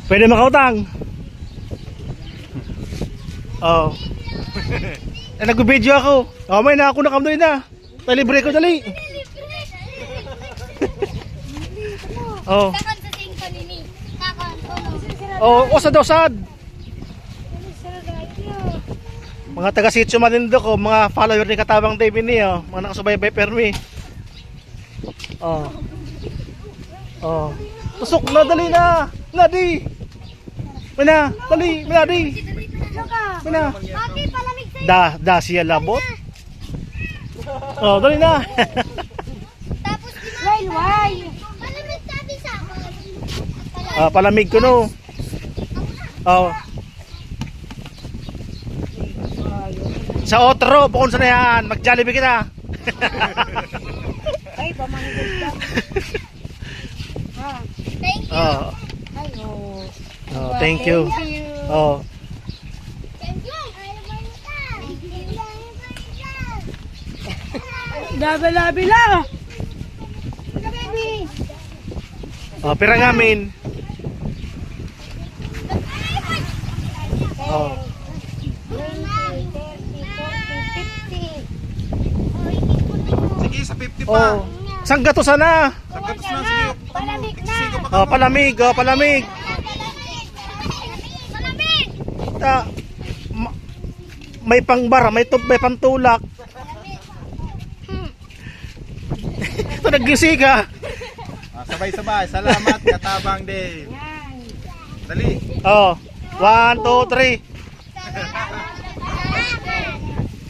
Pwede makautang. Oh. Nag-video ako. Oh, may na ako nakamdoy na. Libre ko dali. Oh. Takon sa singko nini. Takon kuno. Oh, usad-usad. Mga taga-sitio Manindoc ko, mga follower ni Katabang TV niyo, mga nakasubaybay permi. Oh. Oh. Tusok na, dali na. Nadi. Mana, dali, manadi. Mana. Okay, palamig sa'yo. Da siya labot. Oh, dali na. Tapos why? Palamig sabi sa akin. Ah, palamig ko no. Oh. Sa otro, bukod sa nayan, mag-Jollibee kita. Ay, pamanggol ka. Ha? Thank you. Oh. Ay, oh. Oh, thank you. Oh. Thank you. Labi-labi lang. Baby. Oh, pira ngamin. Oh. 20, 30, 40, 50. Sige, sa 50 pa. Oh. Sangga to sana. Saggatos na, sige. Palamig na. Sige pa. Oh, palamig, oh, palamig. Palamig. Ta, may pangbara, may pantulak. Ito naggisiga. Sabay-sabay. Salamat, Katabang Dave. Dali. Oh. 1, 2, 3.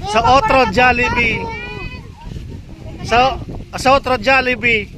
Sa otro Jollibee. Sa otro Jollibee.